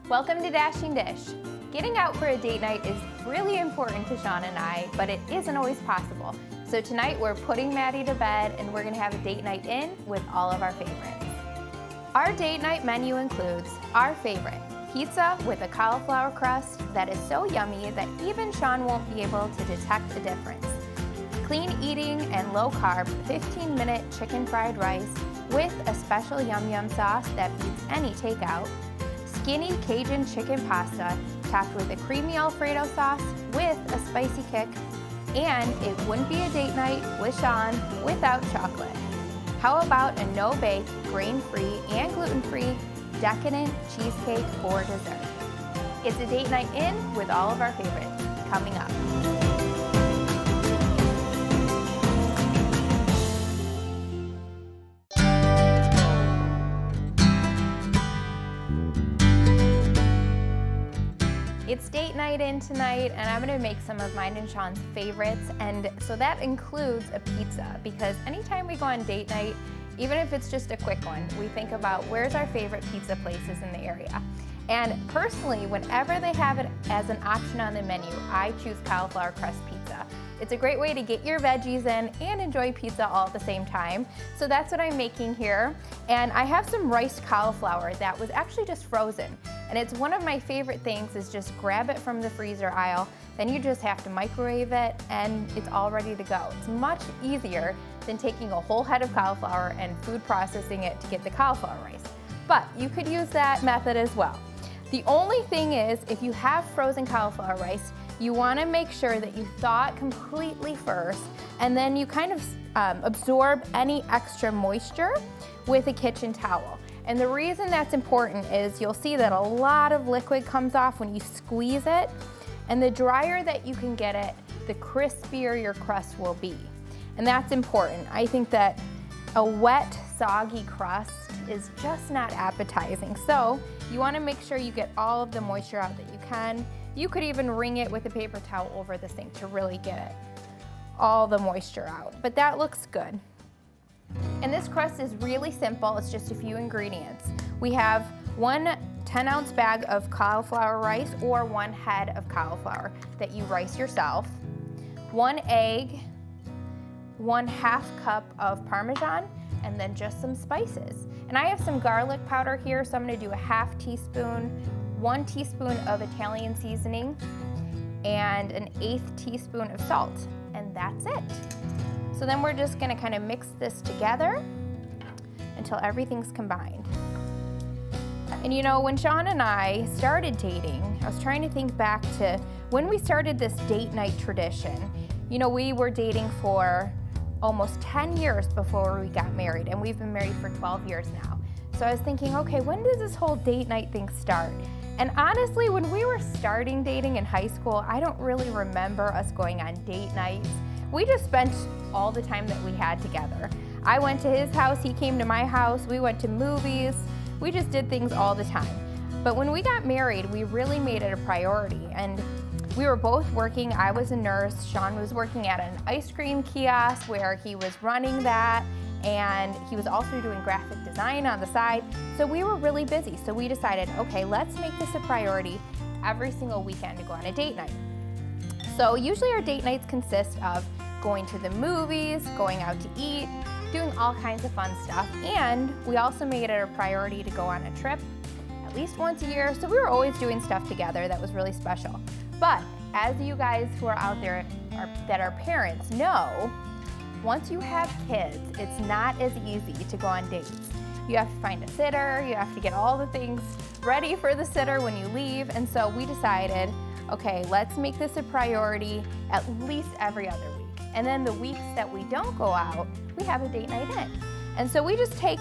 Welcome to Dashing Dish. Getting out for a date night is really important to Sean and I, but it isn't always possible. So tonight we're putting Maddie to bed and we're gonna have a date night in with all of our favorites. Our date night menu includes our favorite, pizza with a cauliflower crust that is so yummy that even Sean won't be able to detect the difference. Clean eating and low carb 15-minute chicken fried rice with a special yum yum sauce that beats any takeout. Skinny Cajun Chicken Pasta topped with a creamy Alfredo sauce with a spicy kick. And it wouldn't be a date night with Sean without chocolate. How about a no-bake, grain-free and gluten-free decadent cheesecake for dessert? It's a date night in with all of our favorites coming up. It's date night in tonight, and I'm gonna make some of mine and Sean's favorites, and so that includes a pizza, because anytime we go on date night, even if it's just a quick one, we think about where's our favorite pizza places in the area. And personally, whenever they have it as an option on the menu, I choose cauliflower crust pizza. It's a great way to get your veggies in and enjoy pizza all at the same time. So that's what I'm making here. And I have some riced cauliflower that was actually just frozen. And it's one of my favorite things is just grab it from the freezer aisle, then you just have to microwave it and it's all ready to go. It's much easier than taking a whole head of cauliflower and food processing it to get the cauliflower rice. But you could use that method as well. The only thing is, if you have frozen cauliflower rice, you want to make sure that you thaw it completely first, and then you kind of absorb any extra moisture with a kitchen towel. And the reason that's important is you'll see that a lot of liquid comes off when you squeeze it, and the drier that you can get it, the crispier your crust will be. And that's important. I think that a wet, soggy crust is just not appetizing. So you want to make sure you get all of the moisture out that you can. You could even wring it with a paper towel over the sink to really get all the moisture out. But that looks good. And this crust is really simple. It's just a few ingredients. We have one 10-ounce bag of cauliflower rice or one head of cauliflower that you rice yourself, 1 egg, 1/2 cup of Parmesan, and then just some spices. And I have some garlic powder here, so I'm gonna do a 1/2 teaspoon, 1 teaspoon of Italian seasoning, and an 1/8 teaspoon of salt, and that's it. So then we're just gonna kind of mix this together until everything's combined. And you know, when Sean and I started dating, I was trying to think back to when we started this date night tradition. You know, we were dating for almost 10 years before we got married, and we've been married for 12 years now. So I was thinking, okay, when does this whole date night thing start? And honestly, when we were starting dating in high school, I don't really remember us going on date nights. We just spent all the time that we had together. I went to his house, he came to my house, we went to movies, we just did things all the time. But when we got married, we really made it a priority, and we were both working. I was a nurse, Sean was working at an ice cream kiosk where he was running that, and he was also doing graphic design on the side. So we were really busy. So we decided, okay, let's make this a priority every single weekend to go on a date night. So usually our date nights consist of going to the movies, going out to eat, doing all kinds of fun stuff. And we also made it a priority to go on a trip at least once a year. So we were always doing stuff together that was really special. But as you guys who are out there that are parents know, once you have kids, it's not as easy to go on dates. You have to find a sitter, you have to get all the things ready for the sitter when you leave, and so we decided, okay, let's make this a priority at least every other week. And then the weeks that we don't go out, we have a date night in. And so we just take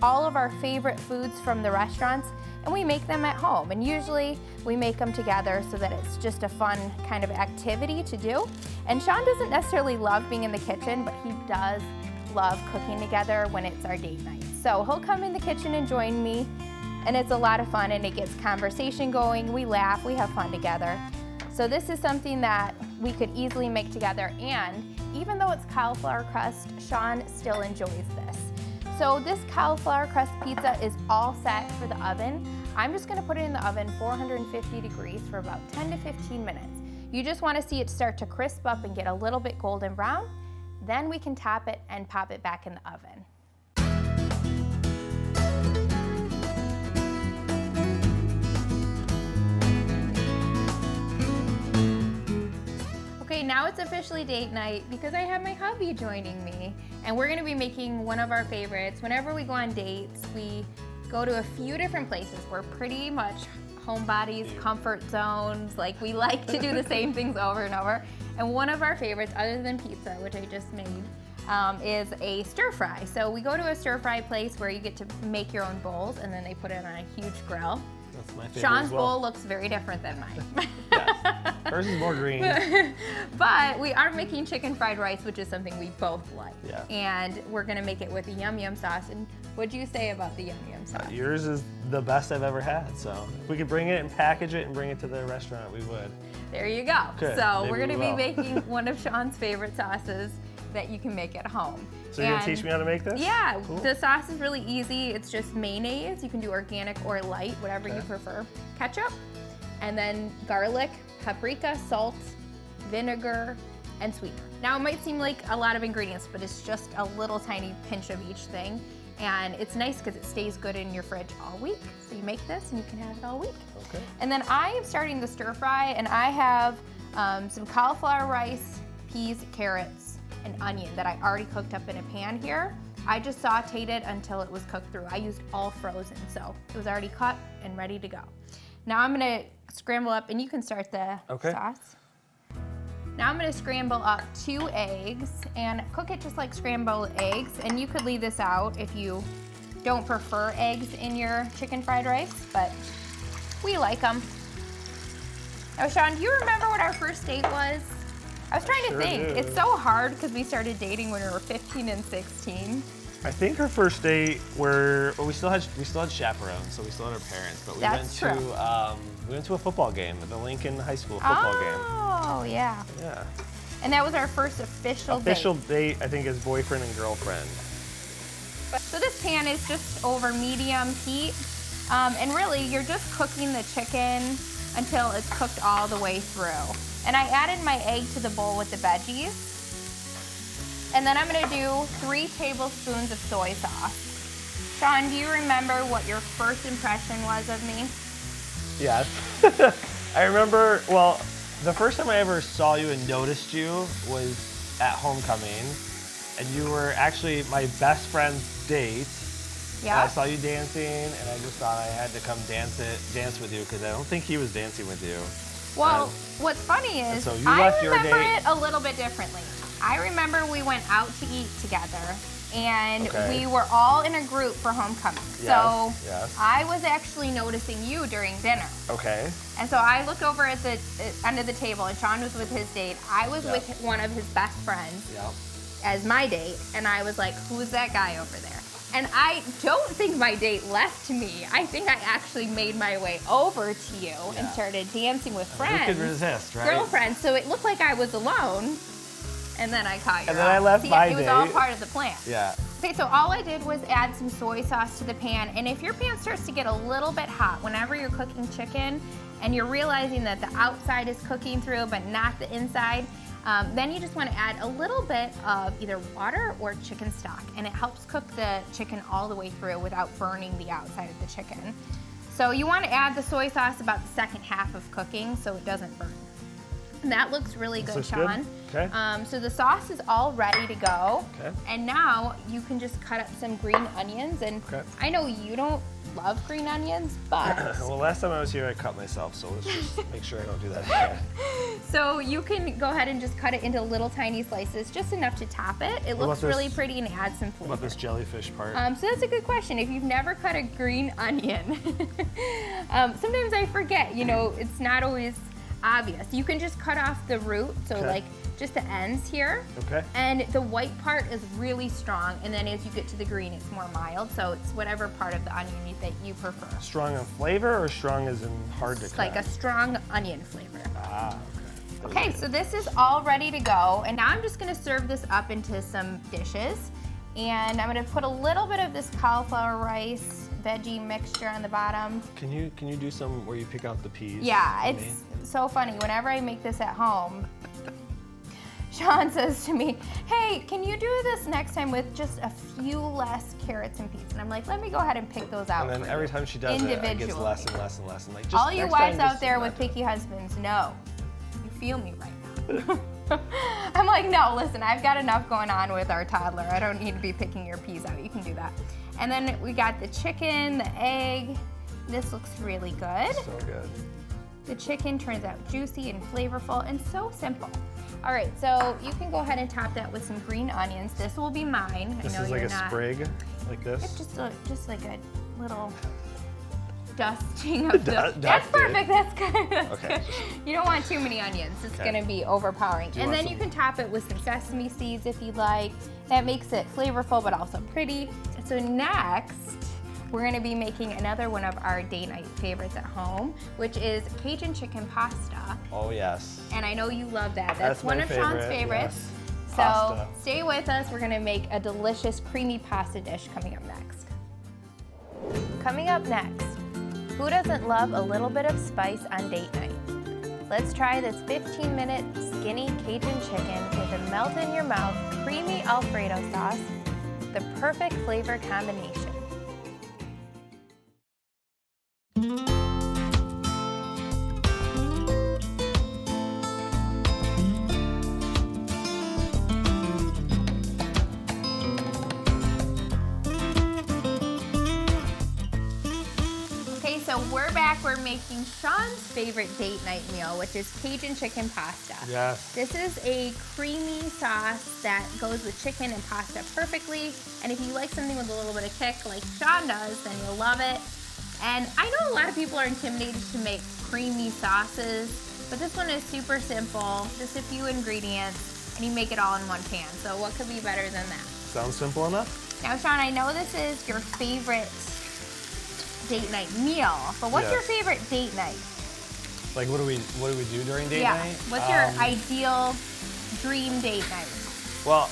all of our favorite foods from the restaurants and we make them at home. And usually we make them together so that it's just a fun kind of activity to do. And Sean doesn't necessarily love being in the kitchen, but he does love cooking together when it's our date night. So he'll come in the kitchen and join me, and it's a lot of fun, and it gets conversation going, we laugh, we have fun together. So this is something that we could easily make together, and even though it's cauliflower crust, Sean still enjoys this. So this cauliflower crust pizza is all set for the oven. I'm just gonna put it in the oven 450 degrees for about 10 to 15 minutes. You just wanna see it start to crisp up and get a little bit golden brown. Then we can top it and pop it back in the oven. Okay, now it's officially date night because I have my hubby joining me. And we're gonna be making one of our favorites. Whenever we go on dates, we go to a few different places. We're pretty much homebodies, comfort zones. Like, we like to do the same things over and over. And one of our favorites, other than pizza, which I just made, is a stir fry. So we go to a stir fry place where you get to make your own bowls, and then they put it on a huge grill. That's my favorite. Sean's as well. bowl looks very different than mine. Yes. Hers is more green. But we are making chicken fried rice, which is something we both like. Yeah. And we're gonna make it with a yum yum sauce. And what'd you say about the yum yum sauce? Yours is the best I've ever had. So if we could bring it and package it and bring it to the restaurant, we would. There you go. Good. So Maybe we're gonna we be will. making one of Sean's favorite sauces that you can make at home. So you're gonna teach me how to make this? Yeah, Cool. The sauce is really easy. It's just mayonnaise. You can do organic or light, whatever you prefer. Ketchup, and then garlic, paprika, salt, vinegar, and sweetener. Now it might seem like a lot of ingredients, but it's just a little tiny pinch of each thing. And it's nice because it stays good in your fridge all week. So you make this and you can have it all week. Okay. And then I am starting the stir fry, and I have some cauliflower rice, peas, carrots, and onion that I already cooked up in a pan here. I just sauteed it until it was cooked through. I used all frozen, so it was already cut and ready to go. Now I'm gonna scramble up, and you can start the sauce. Now I'm gonna scramble up 2 eggs and cook it just like scrambled eggs. And you could leave this out if you don't prefer eggs in your chicken fried rice, but we like them. Now, Sean, do you remember what our first date was? I was trying to think. do. It's so hard because we started dating when we were 15 and 16. I think our first date we still had chaperones, so we still had our parents, but we went to a football game, the Lincoln High School football game. Oh, yeah. Yeah. And that was our first official date, I think, as boyfriend and girlfriend. So this pan is just over medium heat. And really, you're just cooking the chicken until it's cooked all the way through. And I added my egg to the bowl with the veggies. And then I'm gonna do 3 tablespoons of soy sauce. Sean, do you remember what your first impression was of me? Yes. I remember, well, the first time I ever saw you and noticed you was at homecoming. And you were actually my best friend's date. Yeah. I saw you dancing, and I just thought I had to come dance with you because I don't think he was dancing with you. Well, what's funny is so you I left your remember date. it a little bit differently. I remember we went out to eat together, and we were all in a group for homecoming. So I was actually noticing you during dinner. Okay. And so I looked over at the end of the table, and Sean was with his date. I was with one of his best friends as my date, and I was like, who's that guy over there? And I don't think my date left me. I think I actually made my way over to you and started dancing with friends. Who could resist, right? Girlfriends. So it looked like I was alone. And then I caught you. And then I left my date. It was all part of the plan. Yeah. Okay, so all I did was add some soy sauce to the pan. And if your pan starts to get a little bit hot whenever you're cooking chicken and you're realizing that the outside is cooking through but not the inside, then you just want to add a little bit of either water or chicken stock, and it helps cook the chicken all the way through without burning the outside of the chicken. So you want to add the soy sauce about the second half of cooking so it doesn't burn. And that looks really good, Sean. Okay. So the sauce is all ready to go. Okay. And now you can just cut up some green onions. And I know you don't love green onions, but... Well, last time I was here, I cut myself, so let's just make sure I don't do that again. So you can go ahead and just cut it into little tiny slices, just enough to top it. It looks really pretty and adds some flavor. What about this jellyfish part? So that's a good question. If you've never cut a green onion, sometimes I forget, you know, it's not always obvious. You can just cut off the root, so like just the ends here. Okay. And the white part is really strong, and then as you get to the green, it's more mild. So it's whatever part of the onion that you prefer. Strong in flavor or strong as in hard to cut? Like a strong onion flavor. Ah, okay. Okay, so this is all ready to go, and now I'm just gonna serve this up into some dishes. And I'm gonna put a little bit of this cauliflower rice veggie mixture on the bottom. Can you do some where you pick out the peas? Yeah, it's so funny. Whenever I make this at home, Sean says to me, hey, can you do this next time with just a few less carrots and peas? And I'm like, let me go ahead and pick those out. And then every time she does it, it gets less and less and less. And like, just all you wives out there with picky. picky husbands, no, you feel me right now. I'm like, no, listen, I've got enough going on with our toddler. I don't need to be picking your peas out. You can do that. And then we got the chicken, the egg. This looks really good. So good. The chicken turns out juicy and flavorful and so simple. All right, so you can go ahead and top that with some green onions. This will be mine. This I know is like you're a not. sprig, like this? It's just like a little dusting of the. That's Dusting. perfect. That's good. That's Okay. good. You don't want too many onions. It's Okay. gonna be overpowering. Do you And want then you some- can top it with some sesame seeds if you'd like. That makes it flavorful but also pretty. So next, we're gonna be making another one of our date night favorites at home, which is Cajun Chicken Pasta. Oh, yes. And I know you love that. That's one my of Sean's favorite, favorites. yes. So Pasta. stay with us. We're gonna make a delicious creamy pasta dish coming up next. Coming up next, who doesn't love a little bit of spice on date night? Let's try this 15-minute skinny Cajun chicken with a melt-in-your-mouth creamy Alfredo sauce, the perfect flavor combination. Okay, so we're back. We're making Sean's favorite date night meal, which is Cajun chicken pasta. Yes. This is a creamy sauce that goes with chicken and pasta perfectly. And if you like something with a little bit of kick like Sean does, then you'll love it. And I know a lot of people are intimidated to make creamy sauces, but this one is super simple, just a few ingredients, and you make it all in one pan. So what could be better than that? Sounds simple enough? Now, Sean, I know this is your favorite date night meal, but what's Yes. your favorite date night? Like, what do we do during date night? What's your ideal dream date night? Well,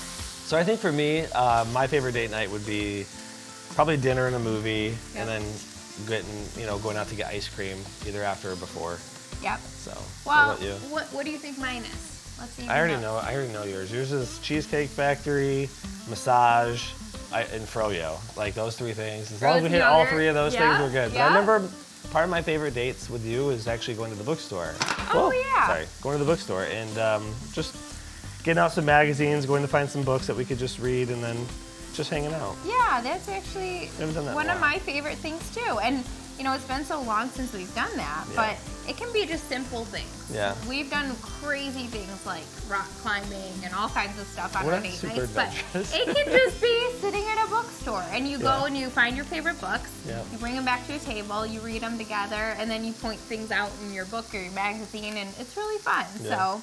so I think for me, my favorite date night would be probably dinner and a movie, Yep. and then going out to get ice cream either after or before. Yep. So, Well, what about you? what do you think mine is? Let's see. I already know yours. Yours is Cheesecake Factory, massage, and froyo. Like those three things. As long as we hit all three of those things, we're good. But Yeah. I remember part of my favorite dates with you is actually going to the bookstore. Oh, Whoa, yeah. Sorry, going to the bookstore and just getting out some magazines, going to find some books that we could just read, and then just hanging out. Yeah, that's actually Haven't done that in one a of while. my favorite things too. And you know, it's been so long since we've done that, Yeah. but it can be just simple things. Yeah. We've done crazy things like rock climbing and all kinds of stuff on We're our not date super nights, but adventurous. it can just be sitting at a bookstore and you go Yeah. and you find your favorite books, Yeah. you bring them back to your table, you read them together, and then you point things out in your book or your magazine, and it's really fun. Yeah.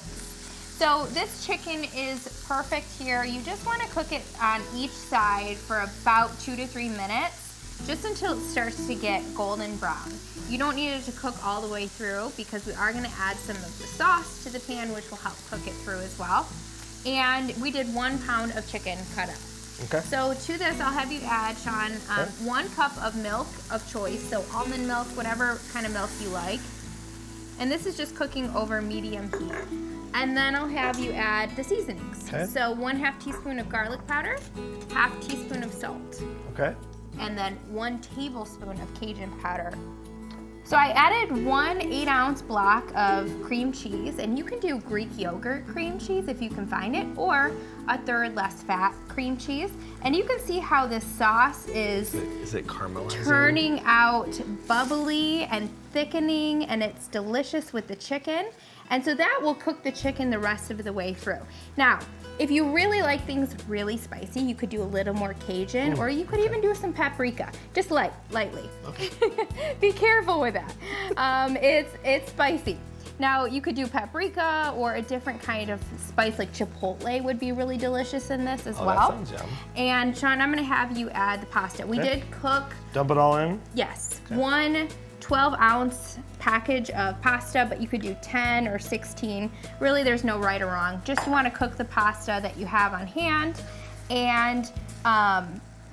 So this chicken is perfect here. You just want to cook it on each side for about 2 to 3 minutes, just until it starts to get golden brown. You don't need it to cook all the way through because we are going to add some of the sauce to the pan, which will help cook it through as well. And we did 1 pound of chicken cut up. Okay. So to this, I'll have you add, Sean, 1 cup of milk of choice, so almond milk, whatever kind of milk you like. And this is just cooking over medium heat. And then I'll have you add the seasonings. Okay. So 1/2 teaspoon of garlic powder, 1/2 teaspoon of salt, Okay. and then 1 tablespoon of Cajun powder. So I added 1 8-ounce block of cream cheese, and you can do Greek yogurt cream cheese if you can find it, or a 1/3 less fat cream cheese. And you can see how this sauce is Is it caramelizing? turning out bubbly and thickening, and it's delicious with the chicken. And so that will cook the chicken the rest of the way through. Now, if you really like things really spicy, you could do a little more Cajun, or you could even do some paprika, just lightly. Okay. Be careful with that. It's spicy. Now, you could do paprika or a different kind of spice, like chipotle would be really delicious in this as Oh, well. that sounds yum. And Sean, I'm gonna have you add the pasta. We Okay. did cook, Dump it all in? yes, Okay. 1 12-ounce package of pasta, but you could do 10 or 16. Really, there's no right or wrong. Just you wanna cook the pasta that you have on hand. And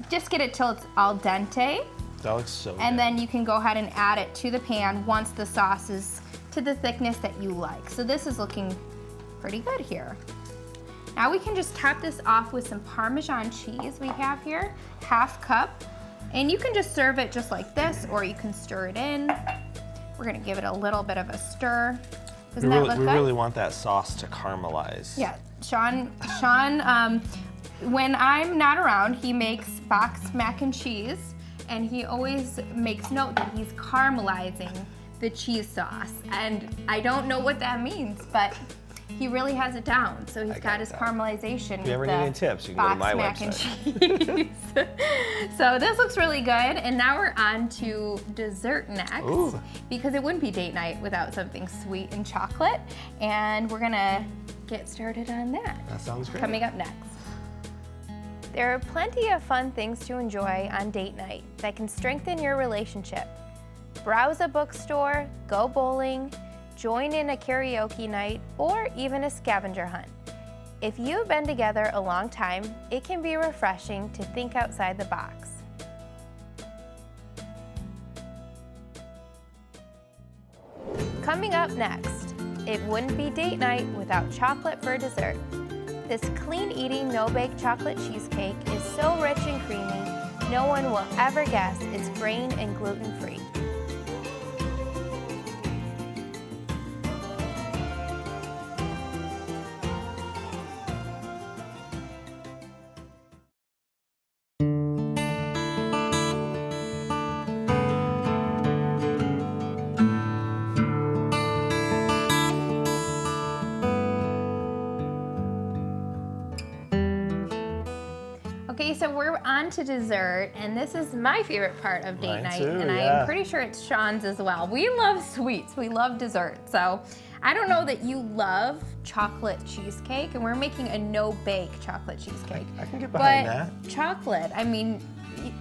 just get it till it's al dente. That looks so good. And then you can go ahead and add it to the pan once the sauce is to the thickness that you like. So this is looking pretty good here. Now we can just top this off with some Parmesan cheese we have here, 1/2 cup. And you can just serve it just like this, or you can stir it in. We're gonna give it a little bit of a stir. Doesn't that look good? We really want that sauce to caramelize. Yeah, Sean, when I'm not around, he makes boxed mac and cheese, and he always makes note that he's caramelizing the cheese sauce. And I don't know what that means, but he really has it down. So he's got his caramelization. If you ever need any tips, you can go to my website. So this looks really good. And now we're on to dessert next. Ooh. Because it wouldn't be date night without something sweet and chocolate. And we're gonna get started on that. That sounds great. Coming up next. There are plenty of fun things to enjoy on date night that can strengthen your relationship. Browse a bookstore, go bowling, join in a karaoke night, or even a scavenger hunt. If you've been together a long time, it can be refreshing to think outside the box. Coming up next, it wouldn't be date night without chocolate for dessert. This clean-eating, no-bake chocolate cheesecake is so rich and creamy, no one will ever guess it's grain and gluten-free. Okay, so we're on to dessert, and this is my favorite part of date night, and I'm pretty sure it's Sean's as well. We love sweets, we love dessert, so I don't know that you love chocolate cheesecake, and we're making a no-bake chocolate cheesecake. I can get behind that. Chocolate, I mean,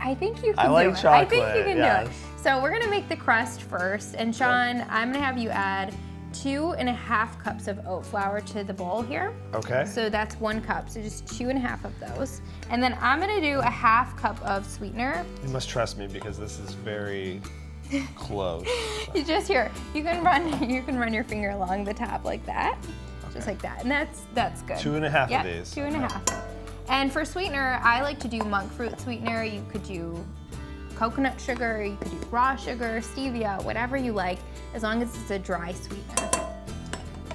I think you can do it. I like chocolate, I think you can do it. So we're gonna make the crust first, and Sean, I'm gonna have you add 2.5 cups of oat flour to the bowl here. Okay. So that's 1 cup, so just 2.5 of those. And then I'm gonna do a 1/2 cup of sweetener. You must trust me because this is very close. You just here, you can run your finger along the top like that, just like that, and that's good. 2.5 yep, of these. 2.5. And for sweetener, I like to do monk fruit sweetener. You could do coconut sugar, you could do raw sugar, stevia, whatever you like, as long as it's a dry sweetener.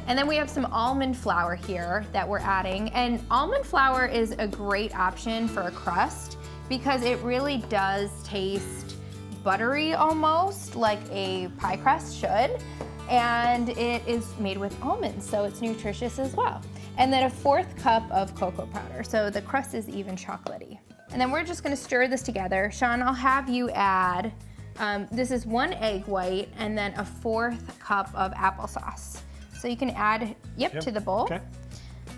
And then we have some almond flour here that we're adding. And almond flour is a great option for a crust because it really does taste buttery almost, like a pie crust should. And it is made with almonds, so it's nutritious as well. And then a 1/4 cup of cocoa powder, so the crust is even chocolatey. And then we're just gonna stir this together. Sean, I'll have you add, this is 1 egg white and then a 1/4 cup of applesauce. So you can add, yep, to the bowl. Okay.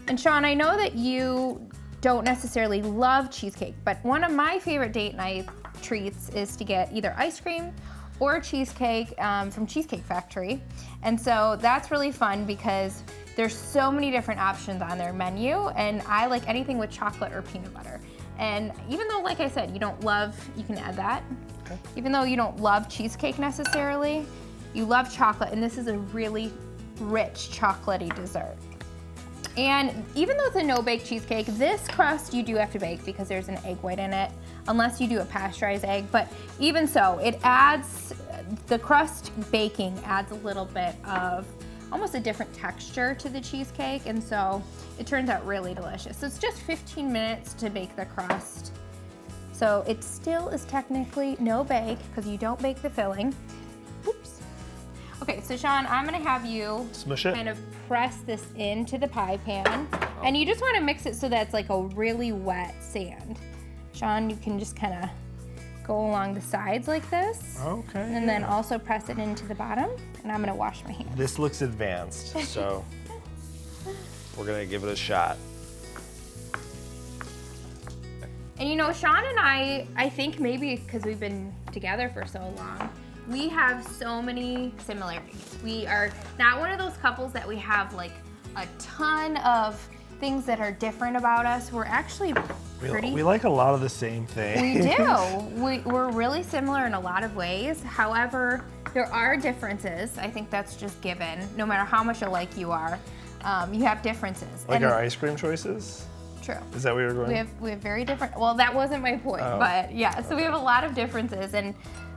And Sean, I know that you don't necessarily love cheesecake, but one of my favorite date night treats is to get either ice cream or cheesecake from Cheesecake Factory. And so that's really fun because there's so many different options on their menu, and I like anything with chocolate or peanut butter. And even though, like I said, you don't love, you can add that. Okay. Even though you don't love cheesecake necessarily, you love chocolate, and this is a really rich chocolatey dessert. And even though it's a no-bake cheesecake, this crust you do have to bake because there's an egg white in it, unless you do a pasteurized egg. But even so, it adds, the crust baking adds a little bit of almost a different texture to the cheesecake, and so it turns out really delicious. So it's just 15 minutes to bake the crust. So it still is technically no bake because you don't bake the filling. Oops. Okay, so Sean, I'm gonna have you smush it. Kind of press this into the pie pan, and you just wanna mix it so that it's like a really wet sand. Sean, you can just kind of go along the sides like this. Okay. And then also press it into the bottom, and I'm gonna wash my hands. This looks advanced, so we're gonna give it a shot. And you know, Sean and I think maybe because we've been together for so long, we have so many similarities. We are not one of those couples that we have like a ton of things that are different about us. We're actually We like a lot of the same things. We do. We're really similar in a lot of ways. However, there are differences. I think that's just given. No matter how much alike you are, you have differences. Like our ice cream choices? True. Is that where you're going? We have very different, well, that wasn't my point, but yeah, so we have a lot of differences. And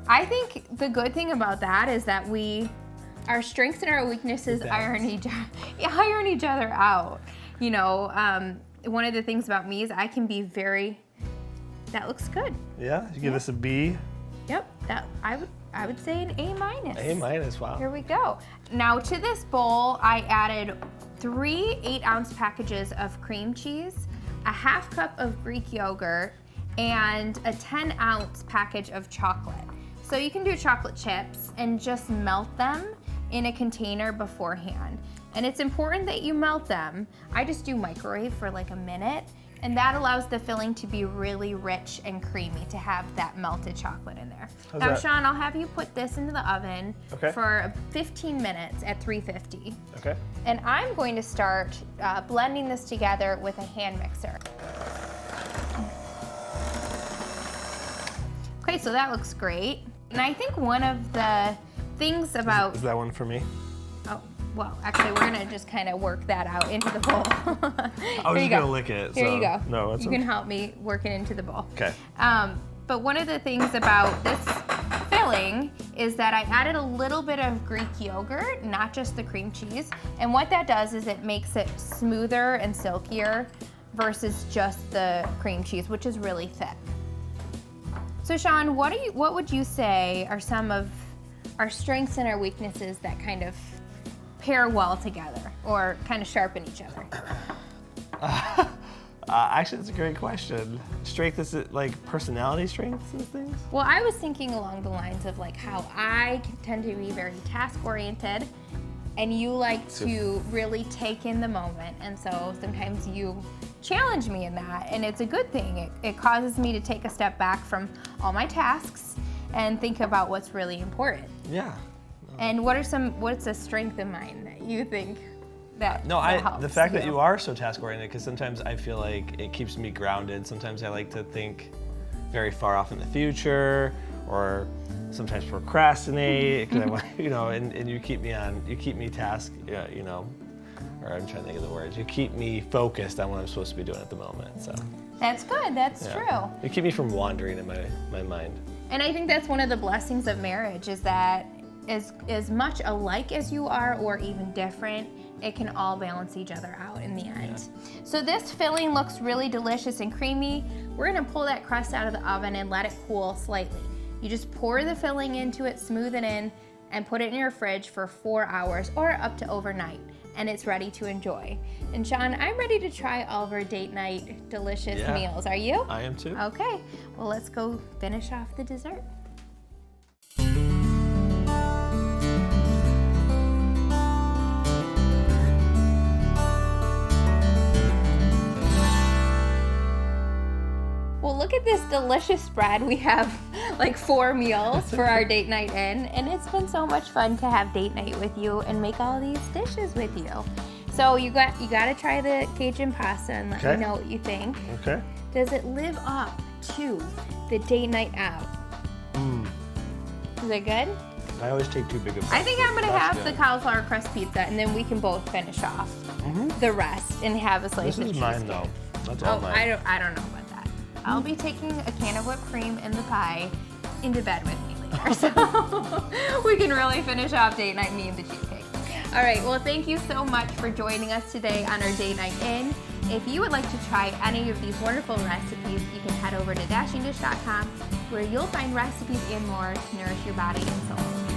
I think the good thing about that is that our strengths and our weaknesses iron each other out. You know, one of the things about me is I can be that looks good. Yeah, you give this a B? Yep, I would say an A-. A-, wow. Here we go. Now to this bowl, I added 3 8-ounce packages of cream cheese, a ½ cup of Greek yogurt, and a 10-ounce package of chocolate. So you can do chocolate chips and just melt them in a container beforehand. And it's important that you melt them. I just do microwave for like a minute, and that allows the filling to be really rich and creamy, to have that melted chocolate in there. Now, Sean, I'll have you put this into the oven for 15 minutes at 350. Okay. And I'm going to start blending this together with a hand mixer. Okay, so that looks great. And I think one of the things about... Is that one for me? Oh, well, actually, we're gonna just kind of work that out into the bowl. I was just gonna lick it. Here you go. No, that's you can help me work it into the bowl. Okay. But one of the things about this filling is that I added a little bit of Greek yogurt, not just the cream cheese. And what that does is it makes it smoother and silkier versus just the cream cheese, which is really thick. So Sean, what would you say are some of our strengths and our weaknesses that kind of pair well together or kind of sharpen each other? Actually, that's a great question. Strength, is it like personality strengths and things? Well, I was thinking along the lines of like how I tend to be very task-oriented, and you like to really take in the moment. And so sometimes you challenge me in that, and it's a good thing. It causes me to take a step back from all my tasks and think about what's really important. Yeah. And what's a strength of mine that you think that helps the fact that you are so task-oriented, because sometimes I feel like it keeps me grounded. Sometimes I like to think very far off in the future, or sometimes procrastinate, because I want, and you keep me task, or I'm trying to think of the words. You keep me focused on what I'm supposed to be doing at the moment. So that's good. That's true. You keep me from wandering in my mind. And I think that's one of the blessings of marriage, is that as much alike as you are, or even different, it can all balance each other out in the end. Yeah. So this filling looks really delicious and creamy. We're gonna pull that crust out of the oven and let it cool slightly. You just pour the filling into it, smooth it in, and put it in your fridge for 4 hours or up to overnight, and it's ready to enjoy. And Sean, I'm ready to try all of our date night delicious meals. Are you? I am too. Okay, well, let's go finish off the dessert. Well, look at this delicious spread. We have like 4 meals for our date night in, and it's been so much fun to have date night with you and make all these dishes with you. So you got to try the Cajun pasta and let me know what you think. Okay. Does it live up to the date night out? Is it good? I always take too big of a I think I'm gonna have the cauliflower crust pizza, and then we can both finish off the rest and have a slice of cheesecake. This is mine though. That's all mine. I don't know about that. I'll be taking a can of whipped cream and the pie into bed with me later, so we can really finish off date night, me and the cheesecake. All right, well, thank you so much for joining us today on our date night in. If you would like to try any of these wonderful recipes, you can head over to dashingdish.com, where you'll find recipes and more to nourish your body and soul.